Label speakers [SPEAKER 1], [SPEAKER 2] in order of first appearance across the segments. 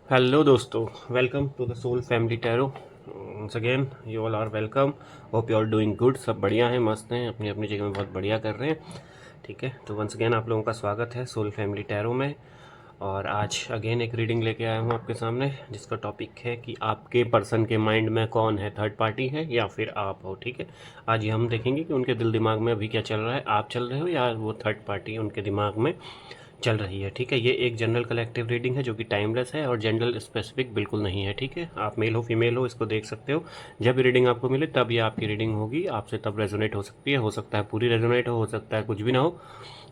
[SPEAKER 1] Hello दोस्तों, welcome to the soul family tarot. Once again you all are welcome. Hope you are doing good. सब बढ़िया हैं, मस्त हैं, अपनी अपनी जगह में बहुत बढ़िया कर रहे हैं। ठीक है, तो वंस अगेन आप लोगों का स्वागत है सोल फैमिली टैरो में। और आज अगेन एक रीडिंग लेके आया हूँ आपके सामने, जिसका टॉपिक है कि आपके पर्सन के माइंड में कौन है, थर्ड पार्टी है या फिर आप हो। ठीक है, आज ये हम देखेंगे कि उनके दिल दिमाग में अभी क्या चल रहा है, आप चल रहे हो या वो थर्ड पार्टी उनके दिमाग में चल रही है। ठीक है, ये एक जनरल कलेक्टिव रीडिंग है जो कि टाइमलेस है और जनरल स्पेसिफिक बिल्कुल नहीं है। ठीक है, आप मेल हो फीमेल हो इसको देख सकते हो। जब भी रीडिंग आपको मिले तब ये आपकी रीडिंग होगी, आपसे तब रेजोनेट हो सकती है। हो सकता है पूरी रेजोनेट हो सकता है कुछ भी ना हो,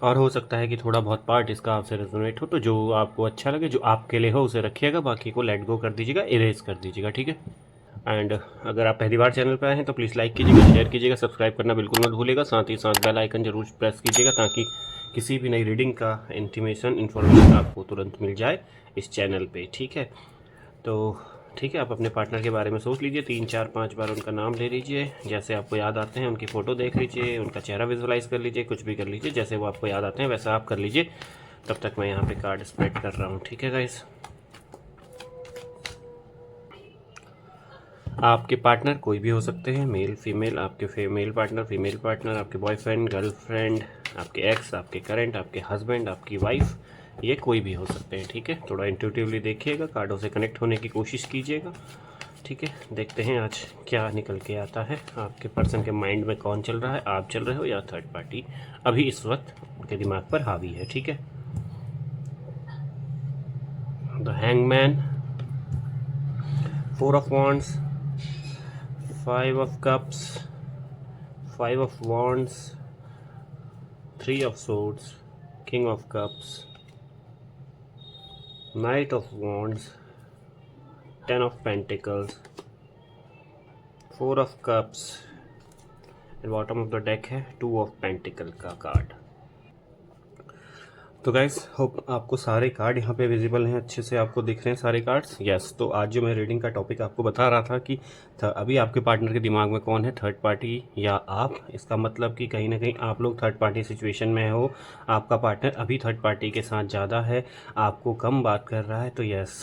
[SPEAKER 1] और हो सकता है कि थोड़ा बहुत पार्ट इसका आपसे रेजोनेट हो। तो जो आपको अच्छा लगे, जो आपके लिए हो, उसे रखिएगा, बाकी को लेट गो कर दीजिएगा, इरेज कर दीजिएगा। ठीक है, एंड अगर आप पहली बार चैनल पर आए हैं तो प्लीज़ लाइक कीजिएगा, शेयर कीजिएगा, सब्सक्राइब करना बिल्कुल मत भूलिएगा। साथ ही साथ बेल आइकन जरूर प्रेस कीजिएगा ताकि किसी भी नई रीडिंग का इन्फॉर्मेशन आपको तुरंत मिल जाए इस चैनल पे। ठीक है, तो ठीक है, आप अपने पार्टनर के बारे में सोच लीजिए, 3 4 5 बार उनका नाम ले लीजिए, जैसे आपको याद आते हैं। उनकी फ़ोटो देख लीजिए, उनका चेहरा विजुलाइज कर लीजिए, कुछ भी कर लीजिए, जैसे वो आपको याद आते हैं वैसा आप कर लीजिए। तब तक मैं यहाँ पे कार्ड स्प्रेड कर रहा हूँ। ठीक है गाइस, आपके पार्टनर कोई भी हो सकते हैं, मेल फीमेल, आपके मेल पार्टनर, फीमेल पार्टनर, आपके बॉयफ्रेंड, गर्लफ्रेंड, आपके एक्स, आपके करंट, आपके हस्बैंड, आपकी वाइफ, ये कोई भी हो सकते हैं। ठीक है, थोड़ा इंट्यूटिवली देखिएगा, कार्डों से कनेक्ट होने की कोशिश कीजिएगा। ठीक है, देखते हैं आज क्या निकल के आता है। आपके पर्सन के माइंड में कौन चल रहा है, आप चल रहे हो या थर्ड पार्टी अभी इस वक्त उनके दिमाग पर हावी है। ठीक है, the hangman, 4 of wands, 5 of cups, 5 of wands, 3 of swords, king of cups, knight of wands, 10 of pentacles, 4 of cups, and bottom of the deck है 2 of pentacle का कार्ड। तो गाइस, होप आपको सारे कार्ड यहाँ पे visible हैं, अच्छे से आपको दिख रहे हैं सारे कार्ड्स। यस, तो आज जो मैं रीडिंग का टॉपिक आपको बता रहा था कि अभी आपके पार्टनर के दिमाग में कौन है, थर्ड पार्टी या आप। इसका मतलब कि कहीं ना कहीं आप लोग थर्ड पार्टी सिचुएशन में हो, आपका पार्टनर अभी थर्ड पार्टी के साथ ज़्यादा है, आपको कम बात कर रहा है। तो यस,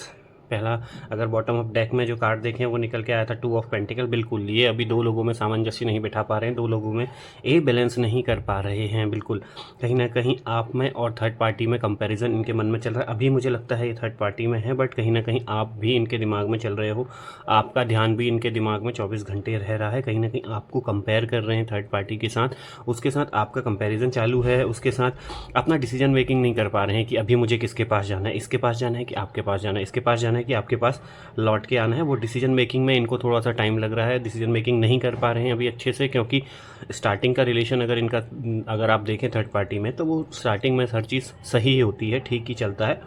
[SPEAKER 1] पहला अगर बॉटम ऑफ डेक में जो कार्ड देखें वो निकल के आया था 2 ऑफ पेंटिकल। बिल्कुल, ये अभी दो लोगों में सामंजस्य नहीं बिठा पा रहे हैं, दो लोगों में ए बैलेंस नहीं कर पा रहे हैं। बिल्कुल, कहीं ना कहीं आप में और थर्ड पार्टी में कंपैरिजन इनके मन में चल रहा है। अभी मुझे लगता है ये थर्ड पार्टी में है, बट कहीं ना कहीं आप भी इनके दिमाग में चल रहे हो, आपका ध्यान भी इनके दिमाग में 24 घंटे रह रहा है। कहीं ना कहीं आपको कंपेयर कर रहे हैं थर्ड पार्टी के साथ, उसके साथ आपका कंपेरिजन चालू है, उसके साथ अपना डिसीजन मेकिंग नहीं कर पा रहे हैं कि अभी मुझे किसके पास जाना है, इसके पास जाना है कि आपके पास जाना है, इसके पास जाना है कि आपके पास लौट के आना है। वो डिसीजन मेकिंग में इनको थोड़ा सा टाइम लग रहा है, डिसीजन मेकिंग नहीं कर पा रहे हैं अभी अच्छे से, क्योंकि स्टार्टिंग का रिलेशन अगर आप देखें थर्ड पार्टी में, तो वो स्टार्टिंग में हर चीज़ सही होती है, ठीक ही चलता है।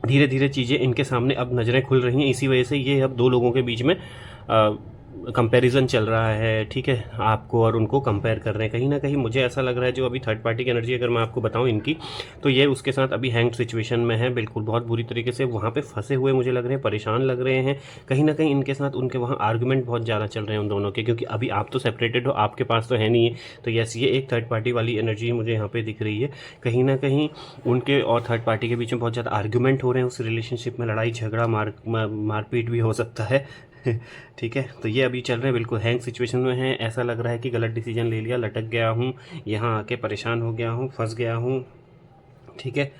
[SPEAKER 1] धीरे धीरे चीज़ें इनके सामने अब नज़रें खुल रही हैं, इसी वजह से ये अब दो लोगों के बीच में कंपैरिजन चल रहा है। ठीक है, आपको और उनको कंपेयर कर रहे हैं। कहीं ना कहीं मुझे ऐसा लग रहा है जो अभी थर्ड पार्टी की एनर्जी अगर मैं आपको बताऊं इनकी, तो ये उसके साथ अभी हैंग सिचुएशन में है। बिल्कुल, बहुत बुरी तरीके से वहाँ पे फंसे हुए मुझे लग रहे हैं, परेशान लग रहे हैं। कहीं ना कहीं इनके साथ उनके वहाँ आर्गूमेंट बहुत ज़्यादा चल रहे हैं उन दोनों के, क्योंकि अभी आप तो सेपरेटेड हो, आपके पास तो है नहीं है। तो यस, ये एक थर्ड पार्टी वाली एनर्जी मुझे यहाँ पे दिख रही है। कहीं ना कहीं उनके और थर्ड पार्टी के बीच में बहुत ज़्यादा आर्गूमेंट हो रहे हैं, उस रिलेशनशिप में लड़ाई झगड़ा मारपीट भी हो सकता है। ठीक है, तो ये अभी चल रहे हैं, बिल्कुल हैंग सिचुएशन में है। ऐसा लग रहा है कि गलत डिसीजन ले लिया, लटक गया हूँ, यहाँ आके परेशान हो गया हूँ, फंस गया हूँ। ठीक है,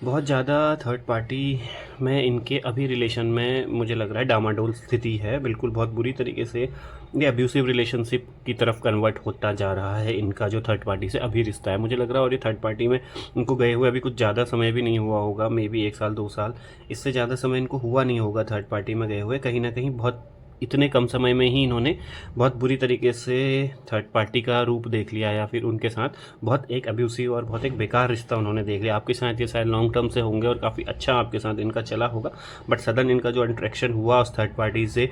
[SPEAKER 1] बहुत ज़्यादा थर्ड पार्टी में इनके अभी रिलेशन में मुझे लग रहा है डामाडोल स्थिति है। बिल्कुल, बहुत बुरी तरीके से ये अब्यूसिव रिलेशनशिप की तरफ कन्वर्ट होता जा रहा है इनका जो थर्ड पार्टी से अभी रिश्ता है, मुझे लग रहा है। और ये थर्ड पार्टी में इनको गए हुए अभी कुछ ज़्यादा समय भी नहीं हुआ होगा, मे बी 1 साल 2 साल, इससे ज़्यादा समय इनको हुआ नहीं होगा थर्ड पार्टी में गए हुए। कहीं ना कहीं बहुत इतने कम समय में ही इन्होंने बहुत बुरी तरीके से थर्ड पार्टी का रूप देख लिया, या फिर उनके साथ बहुत एक अब्यूसिव और बहुत एक बेकार रिश्ता उन्होंने देख लिया। आपके साथ ये शायद लॉन्ग टर्म से होंगे और काफ़ी अच्छा आपके साथ इनका चला होगा, बट सडन इनका जो इंट्रैक्शन हुआ उस थर्ड पार्टी से,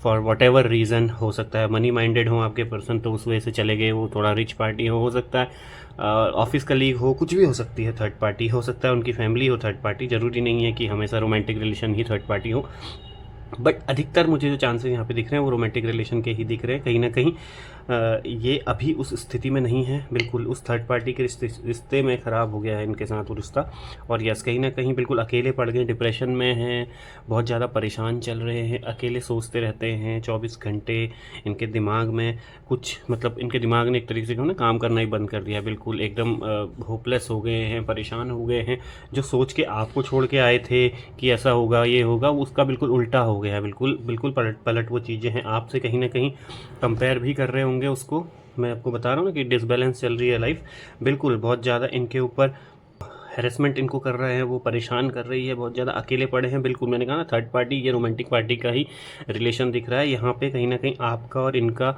[SPEAKER 1] फॉर वट एवर रीज़न, हो सकता है मनी माइंडेड हो आपके पर्सन तो उस वजह से चले गए, वो थोड़ा रिच पार्टी हो सकता है ऑफिस कलीग हो, कुछ भी हो सकती है थर्ड पार्टी, हो सकता है उनकी फैमिली हो थर्ड पार्टी। ज़रूरी नहीं है कि हमेशा रोमांटिक रिलेशन ही थर्ड पार्टी हो, बट अधिकतर मुझे जो चांसेस यहाँ पे दिख रहे हैं वो रोमांटिक रिलेशन के ही दिख रहे हैं। कहीं ना कहीं ये अभी उस स्थिति में नहीं है, बिल्कुल उस थर्ड पार्टी के रिश्ते में ख़राब हो गया है इनके साथ वो रिश्ता। और यस, कहीं ना कहीं बिल्कुल अकेले पड़ गए, डिप्रेशन में हैं, बहुत ज़्यादा परेशान चल रहे हैं, अकेले सोचते रहते हैं 24 घंटे। इनके दिमाग में कुछ मतलब इनके दिमाग ने एक तरीके से जो ना काम करना ही बंद कर दिया, बिल्कुल एकदम होपलेस हो गए हैं, परेशान हो गए हैं। जो सोच के आपको छोड़ के आए थे कि ऐसा होगा ये होगा, उसका बिल्कुल उल्टा हो गया है। बिल्कुल बिल्कुल पलट पलट वो चीज़ें हैं, आपसे कहीं ना कहीं कंपेयर भी कर रहे होंगे उसको। मैं आपको बता रहा हूँ ना कि डिसबैलेंस चल रही है लाइफ, बिल्कुल बहुत ज़्यादा इनके ऊपर हैरेसमेंट इनको कर रहे हैं, वो परेशान कर रही है, बहुत ज़्यादा अकेले पड़े हैं। बिल्कुल मैंने कहा ना, थर्ड पार्टी ये रोमांटिक पार्टी का ही रिलेशन दिख रहा है यहाँ पे। कहीं ना कहीं आपका और इनका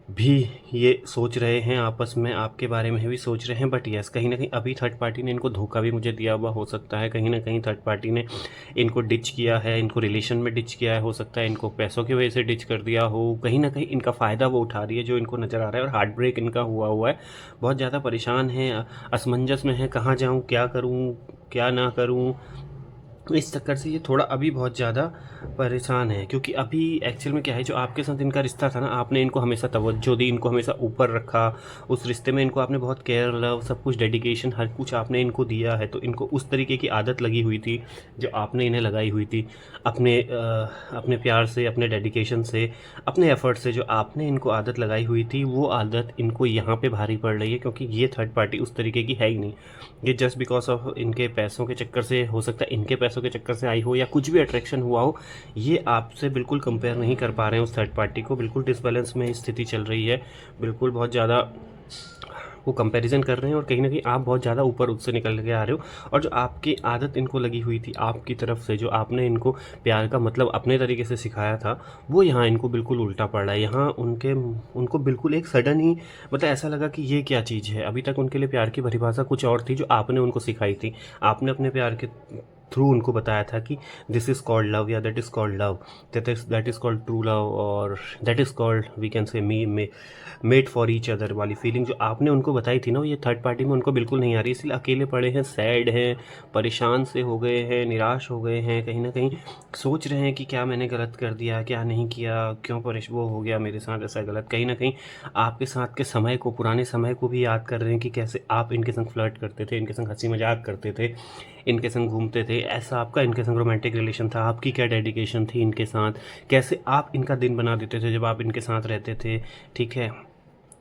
[SPEAKER 1] भी ये सोच रहे हैं आपस में, आपके बारे में भी सोच रहे हैं। बट यस, कहीं ना कहीं अभी थर्ड पार्टी ने इनको धोखा भी मुझे दिया हुआ हो सकता है। कहीं ना कहीं थर्ड पार्टी ने इनको डिच किया है, इनको रिलेशन में डिच किया है, हो सकता है इनको पैसों की वजह से डिच कर दिया हो। कहीं ना कहीं इनका फ़ायदा वो उठा रही है जो इनको नज़र आ रहा है, और हार्ट ब्रेक इनका हुआ है। बहुत ज़्यादा परेशान है, असमंजस में है, कहाँ जाऊँ, क्या करूँ, क्या ना करूँ। तो इस चक्कर से ये थोड़ा अभी बहुत ज़्यादा परेशान है, क्योंकि अभी एक्चुअल में क्या है, जो आपके साथ इनका रिश्ता था ना, आपने इनको हमेशा तवज्जो दी, इनको हमेशा ऊपर रखा। उस रिश्ते में इनको आपने बहुत केयर, लव, सब कुछ, डेडिकेशन, हर कुछ आपने इनको दिया है। तो इनको उस तरीके की आदत लगी हुई थी जो आपने इन्हें लगाई हुई थी, अपने प्यार से, अपने डेडिकेशन से, अपने एफर्ट से जो आपने इनको आदत लगाई हुई थी, वो आदत इनको यहाँ पे भारी पड़ रही है। क्योंकि ये थर्ड पार्टी उस तरीके की है ही नहीं। ये जस्ट बिकॉज ऑफ इनके पैसों के चक्कर से, हो सकता है इनके पैसों के चक्कर से आई हो, या कुछ भी अट्रैक्शन हुआ हो, ये आपसे बिल्कुल कंपेयर नहीं कर पा रहे हैं उस थर्ड पार्टी को। बिल्कुल डिसबैलेंस में स्थिति चल रही है, बिल्कुल बहुत ज़्यादा वो कंपैरिजन कर रहे हैं, और कहीं ना कहीं आप बहुत ज़्यादा ऊपर उससे निकल के आ रहे हो। और जो आपकी आदत इनको लगी हुई थी आपकी तरफ से, जो आपने इनको प्यार का मतलब अपने तरीके से सिखाया था, वो यहाँ इनको बिल्कुल उल्टा पड़ रहा है। यहाँ उनको बिल्कुल एक सडन ही मतलब ऐसा लगा कि ये क्या चीज़ है। अभी तक उनके लिए प्यार की परिभाषा कुछ और थी जो आपने उनको सिखाई थी। आपने अपने प्यार के थ्रू उनको बताया था कि दिस इज़ कॉल्ड लव, या that is called love, that is called true love, और that is called we can say made for each other वाली फीलिंग जो आपने उनको बताई थी ना, ये थर्ड पार्टी में उनको बिल्कुल नहीं आ रही। इसलिए अकेले पड़े हैं, सैड हैं, परेशान से हो गए हैं, निराश हो गए हैं। कहीं ना कहीं सोच रहे हैं कि क्या मैंने गलत कर दिया, क्या नहीं किया, क्यों वो हो गया मेरे साथ ऐसा गलत। कहीं ना कहीं आपके साथ के समय को, पुराने समय को भी याद कर रहे हैं कि कैसे आप इनके संग फ्लर्ट करते थे, इनके संग हंसी मजाक करते थे, इनके संग घूमते थे। ऐसा आपका इनके संग रोमांटिक रिलेशन था, आपकी क्या डेडिकेशन थी इनके साथ, कैसे आप इनका दिन बना देते थे जब आप इनके साथ रहते थे, ठीक है।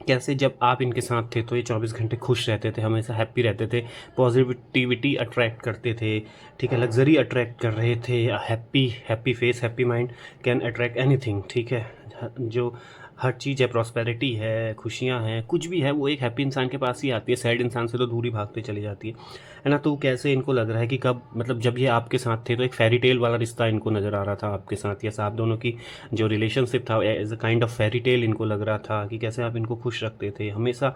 [SPEAKER 1] कैसे जब आप इनके साथ थे तो ये 24 घंटे खुश रहते थे, हमेशा हैप्पी रहते थे, पॉजिटिविटी अट्रैक्ट करते थे, ठीक है, लग्जरी अट्रैक्ट कर रहे थे। Happy face, happy mind can attract anything, ठीक है। जो हर चीज़ है, प्रॉस्पेरिटी है, खुशियाँ हैं, कुछ भी है, वो एक हैप्पी इंसान के पास ही आती है। सैड इंसान से तो दूरी भागते चली जाती है ना। तो कैसे इनको लग रहा है कि कब मतलब जब ये आपके साथ थे तो एक फेरी टेल वाला रिश्ता इनको नज़र आ रहा था आपके साथ। यस, आप दोनों की जो रिलेशनशिप था as a kind of fairy tale इनको लग रहा था कि कैसे आप इनको खुश रखते थे, हमेशा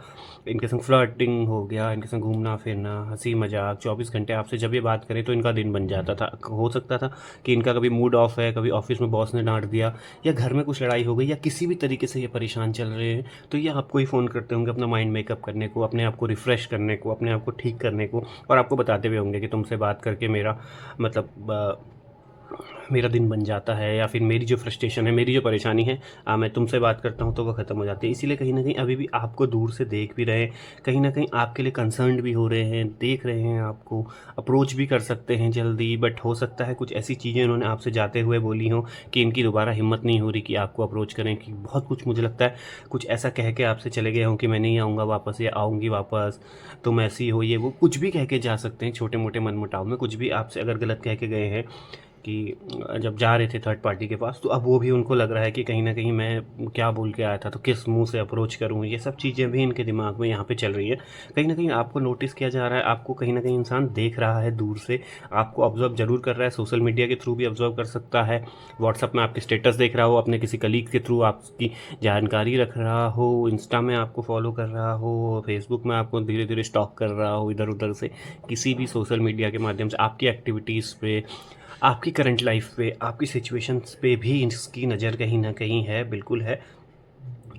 [SPEAKER 1] इनके संग फ्लर्टिंग हो गया, इनके संग घूमना फिरना, हंसी मजाक, 24 घंटे आपसे जब ये बात करें तो इनका दिन बन जाता था। हो सकता था कि इनका कभी मूड ऑफ है, कभी ऑफिस में बॉस ने डांट दिया, या घर में कुछ लड़ाई हो गई, या किसी भी तरीके से ये परेशान चल रहे हैं, तो ये आपको ही फ़ोन करते होंगे अपना माइंड मेकअप करने को, अपने आप को रिफ़्रेश करने को, अपने आप को ठीक करने को, और आपको बताते हुए होंगे कि तुमसे बात करके मेरा मतलब मेरा दिन बन जाता है, या फिर मेरी जो फ्रस्ट्रेशन है, मेरी जो परेशानी है, मैं तुमसे बात करता हूँ तो वो ख़त्म हो जाती है। इसीलिए कहीं ना कहीं अभी भी आपको दूर से देख भी रहे हैं, कहीं ना कहीं आपके लिए कंसर्न्ड भी हो रहे हैं, देख रहे हैं, आपको अप्रोच भी कर सकते हैं जल्दी। बट हो सकता है कुछ ऐसी चीज़ें उन्होंने आपसे जाते हुए बोली हों कि इनकी दोबारा हिम्मत नहीं हो रही कि आपको अप्रोच करें। कि बहुत कुछ मुझे लगता है कुछ ऐसा कह के आपसे चले गए हों कि मैं नहीं आऊँगा वापस, या आऊँगी वापस, तुम ऐसी हो, ये वो कुछ भी कह के जा सकते हैं। छोटे मोटे मनमुटाव में कुछ भी आपसे अगर गलत कह के गए हैं कि जब जा रहे थे थर्ड पार्टी के पास, तो अब वो भी उनको लग रहा है कि कहीं ना कहीं मैं क्या बोल के आया था, तो किस मुंह से अप्रोच करूं। ये सब चीज़ें भी इनके दिमाग में यहाँ पे चल रही है। कहीं ना कहीं आपको नोटिस किया जा रहा है, आपको कहीं ना कहीं इंसान देख रहा है दूर से, आपको ऑब्जर्व जरूर कर रहा है, सोशल मीडिया के थ्रू भी ऑब्जर्व कर सकता है, व्हाट्सअप में आपके स्टेटस देख रहा हो, अपने किसी कलीग के थ्रू आपकी जानकारी रख रहा हो, इंस्टा में आपको फॉलो कर रहा हो, फेसबुक में आपको धीरे धीरे स्टॉक कर रहा हो, इधर उधर से किसी भी सोशल मीडिया के माध्यम से आपकी एक्टिविटीज़ पे, आपकी करंट लाइफ पे, आपकी सिचुएशंस पे भी इसकी नज़र कहीं ना कहीं है, बिल्कुल है।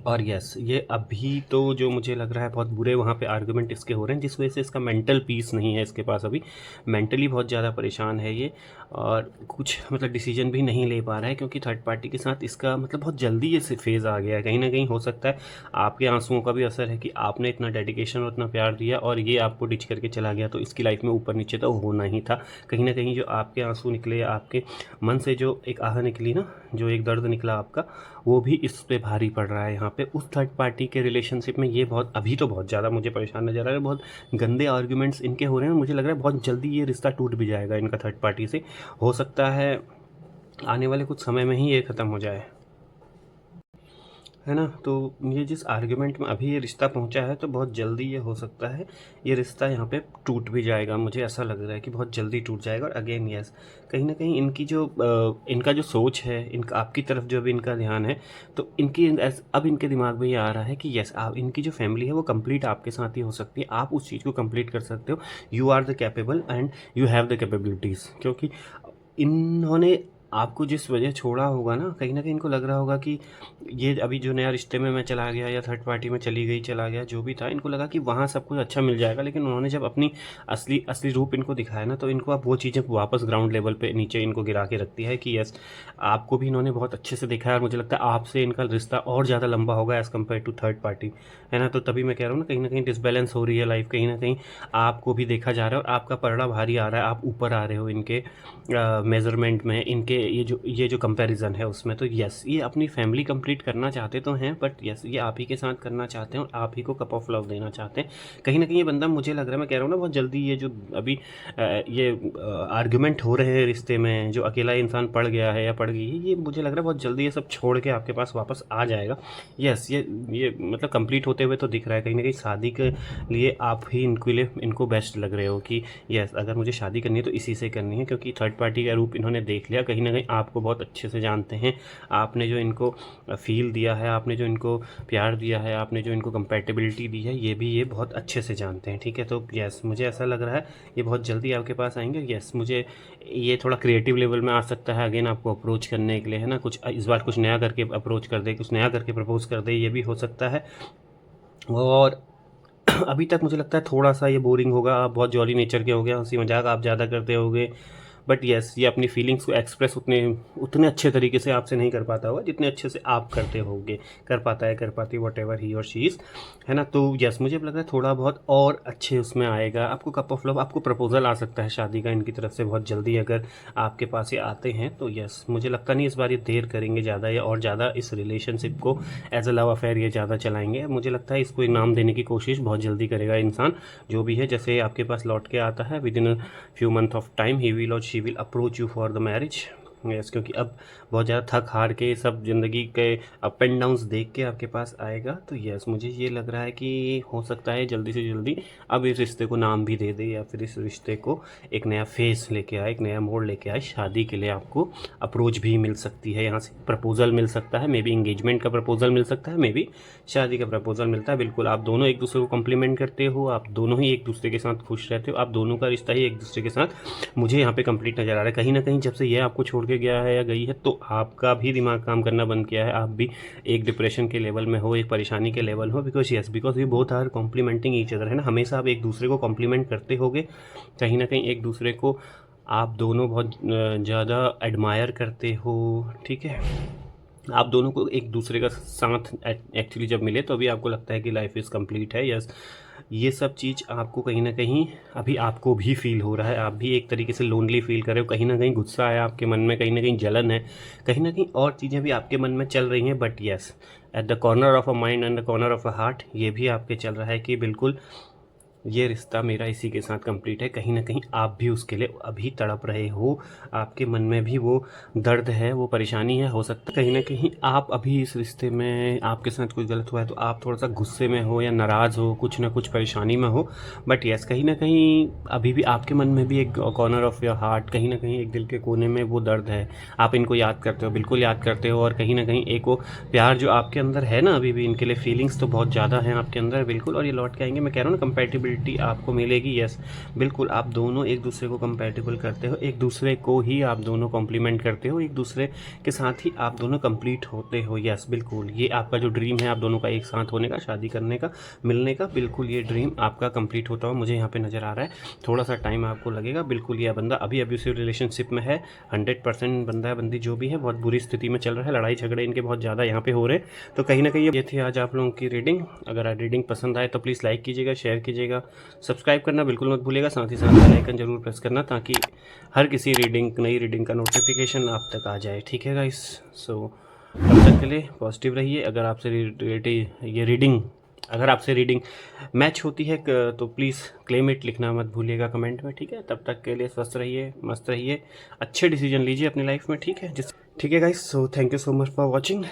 [SPEAKER 1] और यस, ये अभी तो जो मुझे लग रहा है बहुत बुरे वहाँ पे आर्गुमेंट इसके हो रहे हैं, जिस वजह से इसका मेंटल पीस नहीं है इसके पास अभी। मेंटली बहुत ज़्यादा परेशान है ये, और कुछ मतलब डिसीजन भी नहीं ले पा रहा है, क्योंकि थर्ड पार्टी के साथ इसका मतलब बहुत जल्दी ये फेज़ आ गया है। कहीं ना कहीं हो सकता है आपके आंसुओं का भी असर है कि आपने इतना डेडिकेशन और इतना प्यार दिया और ये आपको डिच करके चला गया, तो इसकी लाइफ में ऊपर नीचे तो होना ही था। कहीं ना कहीं जो आपके आंसू निकले, आपके मन से जो एक आह निकली ना, जो एक दर्द निकला आपका, वो भी इस पे भारी पड़ रहा है यहाँ पे। उस थर्ड पार्टी के रिलेशनशिप में ये बहुत अभी तो बहुत ज़्यादा मुझे परेशान नज़र आ रहा है। बहुत गंदे आर्ग्यूमेंट्स इनके हो रहे हैं, मुझे लग रहा है बहुत जल्दी ये रिश्ता टूट भी जाएगा इनका थर्ड पार्टी से। हो सकता है आने वाले कुछ समय में ही ये ख़त्म हो जाए, है ना। तो ये जिस आर्ग्यूमेंट में अभी ये रिश्ता पहुंचा है, तो बहुत जल्दी ये हो सकता है ये रिश्ता यहाँ पे टूट भी जाएगा। मुझे ऐसा लग रहा है कि बहुत जल्दी टूट जाएगा। और अगेन यस, कहीं ना कहीं इनकी जो इनका जो सोच है, इनका आपकी तरफ जो भी इनका ध्यान है, तो इनकी अब इनके दिमाग में ये आ रहा है कि यस, आप इनकी जो फैमिली है वो कंप्लीट आपके साथ ही हो सकती है। आप उस चीज़ को कंप्लीट कर सकते हो। You are the capable and you have the capabilities. क्योंकि इन्होंने आपको जिस वजह छोड़ा होगा ना, कहीं न कहीं इनको लग रहा होगा कि ये अभी जो नया रिश्ते में मैं चला गया या थर्ड पार्टी में चली गई, चला गया, जो भी था, इनको लगा कि वहाँ सब कुछ अच्छा मिल जाएगा। लेकिन उन्होंने जब अपनी असली रूप इनको दिखाया ना, तो इनको अब वो चीज़ें वापस ग्राउंड लेवल पे नीचे इनको गिरा के रखती है कि यस, आपको भी इन्होंने बहुत अच्छे से देखा है और मुझे लगता है आपसे इनका रिश्ता और ज़्यादा लंबा होगा as compare to third party, है ना। तो तभी मैं कह रहा हूँ ना, कहीं डिसबैलेंस हो रही है लाइफ। कहीं न कहीं आपको भी देखा जा रहा है और आपका पलड़ा भारी आ रहा है, आप ऊपर आ रहे हो इनके मेज़रमेंट में, इनके ये जो कंपैरिजन है उसमें। तो यस, ये अपनी फैमिली कंप्लीट करना चाहते तो हैं, बट यस, ये आप ही के साथ करना चाहते हैं और आप ही को कप ऑफ लव देना चाहते हैं। कहीं ना कहीं ये बंदा, मुझे लग रहा है, मैं कह रहा हूँ ना, बहुत जल्दी ये जो अभी ये आर्ग्यूमेंट हो रहे हैं रिश्ते में, जो अकेला इंसान पड़ गया है या पड़ गई है, ये मुझे लग रहा है बहुत जल्दी ये सब छोड़ के आपके पास वापस आ जाएगा। यस, ये मतलब कंप्लीट होते हुए तो दिख रहा है। कहीं ना कहीं शादी के लिए आप ही इनके लिए इनको बेस्ट लग रहे हो कि यस, अगर मुझे शादी करनी है तो इसी से करनी है, क्योंकि थर्ड पार्टी का रूप इन्होंने देख लिया। कहीं ना कहीं आपको बहुत अच्छे से जानते हैं। आपने जो इनको फील दिया है, आपने जो इनको प्यार दिया है, आपने जो इनको कंपैटिबिलिटी दी है, ये बहुत अच्छे से जानते हैं, ठीक है। तो यस, मुझे ऐसा लग रहा है ये बहुत जल्दी आपके पास आएंगे। यस, मुझे ये थोड़ा क्रिएटिव लेवल में आ सकता है अगेन आपको अप्रोच करने के लिए, है ना। कुछ इस बार कुछ नया करके अप्रोच कर दे, कुछ नया करके प्रपोज कर दे, ये भी हो सकता है। और अभी तक मुझे लगता है थोड़ा सा ये बोरिंग होगा। आप बहुत जॉली नेचर के हो गए, हंसी मजाक आप ज़्यादा करते होगे, बट येस, ये अपनी फीलिंग्स को एक्सप्रेस उतने अच्छे तरीके से आपसे नहीं कर पाता होगा जितने अच्छे से आप करते होगे, कर पाता है, कर पाती, वट एवर ही और शी इज़, है ना। तो येस, मुझे लग रहा है थोड़ा बहुत और अच्छे उसमें आएगा। आपको कप ऑफ लव, आपको प्रपोजल आ सकता है शादी का इनकी तरफ से बहुत जल्दी, अगर आपके पास ये आते हैं तो येस, मुझे लगता नहीं इस बार ये देर करेंगे ज़्यादा, या और ज़्यादा इस रिलेशनशिप को एज अ लव अफेयर ये ज़्यादा चलाएंगे। मुझे लगता है इसको इनाम देने की कोशिश बहुत जल्दी करेगा इंसान, जो भी है। जैसे आपके पास लौट के आता है, within few month of time he will और she will approach you for the marriage. Yes, क्योंकि अब बहुत ज़्यादा थक हार के सब ज़िंदगी के अप एंड डाउन्स देख के आपके पास आएगा। तो यस, मुझे ये लग रहा है कि हो सकता है जल्दी से जल्दी अब इस रिश्ते को नाम भी दे दे, या फिर इस रिश्ते को एक नया फेस लेके आए, एक नया मोड़ लेके आए। शादी के लिए आपको अप्रोच भी मिल सकती है, यहाँ से प्रपोज़ल मिल सकता है, मे बी इंगेजमेंट का प्रपोज़ल मिल सकता है, मे बी शादी का प्रपोज़ल मिलता है। बिल्कुल, आप दोनों एक दूसरे को कॉम्प्लीमेंट करते हो, आप दोनों ही एक दूसरे के साथ खुश रहते हो, आप दोनों का रिश्ता ही एक दूसरे के साथ मुझे यहाँ पे कंप्लीट नज़र आ रहा है। कहीं ना कहीं जब से ये आपको छोड़ के गया है या गई है, तो आपका भी दिमाग काम करना बंद किया है। आप भी एक डिप्रेशन के लेवल में हो, एक परेशानी के लेवल हो, because we both are complementing each other, है ना। हमेशा आप एक दूसरे को कॉम्प्लीमेंट करते होगे, कहीं ना कहीं एक दूसरे को आप दोनों बहुत ज़्यादा एडमायर करते हो, ठीक है। आप दोनों को एक दूसरे का साथ एक्चुअली जब मिले तो अभी आपको लगता है कि लाइफ इज़ कंप्लीट है। यस, ये सब चीज़ आपको कहीं ना कहीं अभी आपको भी फील हो रहा है। आप भी एक तरीके से लोनली फील कर रहे हो, कहीं ना कहीं गुस्सा है आपके मन में, कहीं ना कहीं जलन है, कहीं ना कहीं और चीज़ें भी आपके मन में चल रही हैं। But yes, at the corner of a mind and the corner of a heart, ये भी आपके चल रहा है कि बिल्कुल ये रिश्ता मेरा इसी के साथ कंप्लीट है। कहीं ना कहीं आप भी उसके लिए अभी तड़प रहे हो, आपके मन में भी वो दर्द है, वो परेशानी है। हो सकता है कहीं ना कहीं आप अभी इस रिश्ते में आपके साथ कुछ गलत हुआ है तो आप थोड़ा सा गुस्से में हो या नाराज़ हो, कुछ ना कुछ परेशानी में हो। बट यस, कहीं ना कहीं अभी भी आपके मन में भी एक कॉर्नर ऑफ योर हार्ट, कहीं ना कहीं एक दिल के कोने में वो दर्द है। आप इनको याद करते हो, बिल्कुल याद करते हो, और कहीं ना कहीं एक वो प्यार जो आपके अंदर है ना, अभी भी इनके लिए फीलिंग्स तो बहुत ज़्यादा हैं आपके अंदर, बिल्कुल। और ये लौट के आएंगे, मैं कह रहा हूँ ना, कंपैटिबिलिटी कंपैटिबिलिटी आपको मिलेगी। यस बिल्कुल, आप दोनों एक दूसरे को कंपैटिबल करते हो, एक दूसरे को ही आप दोनों कॉम्प्लीमेंट करते हो, एक दूसरे के साथ ही आप दोनों कंप्लीट होते हो। यस बिल्कुल, ये आपका जो ड्रीम है आप दोनों का एक साथ होने का, शादी करने का, मिलने का, बिल्कुल ये ड्रीम आपका कंप्लीट होता हुआ मुझे यहाँ पे नज़र आ रहा है। थोड़ा सा टाइम आपको लगेगा। बिल्कुल ये बंदा अभी अब्यूसिव रिलेशनशिप में है, 100% बंदा बंदी जो भी है बहुत बुरी स्थिति में चल रहा है, लड़ाई झगड़े इनके बहुत ज़्यादा यहाँ पे हो रहे हैं। तो कहीं ना कहीं ये थी आज आप लोगों की रीडिंग। अगर रीडिंग पसंद आए तो प्लीज़ लाइक कीजिएगा, शेयर कीजिएगा, सब्सक्राइब करना बिल्कुल मत भूलिएगा, साथ ही साथ बेल आइकन जरूर प्रेस करना ताकि हर किसी नई रीडिंग का नोटिफिकेशन आप तक आ जाए। ठीक है गाइस, सो तब तक के लिए पॉजिटिव रहिए। अगर आपसे रीडिंग मैच होती है तो प्लीज़ क्लेम इट लिखना मत भूलिएगा कमेंट में। ठीक है, तब तक के लिए स्वस्थ रहिए, मस्त रहिए, अच्छे डिसीजन लीजिए अपनी लाइफ में। ठीक है guys, so thank you so much for watching.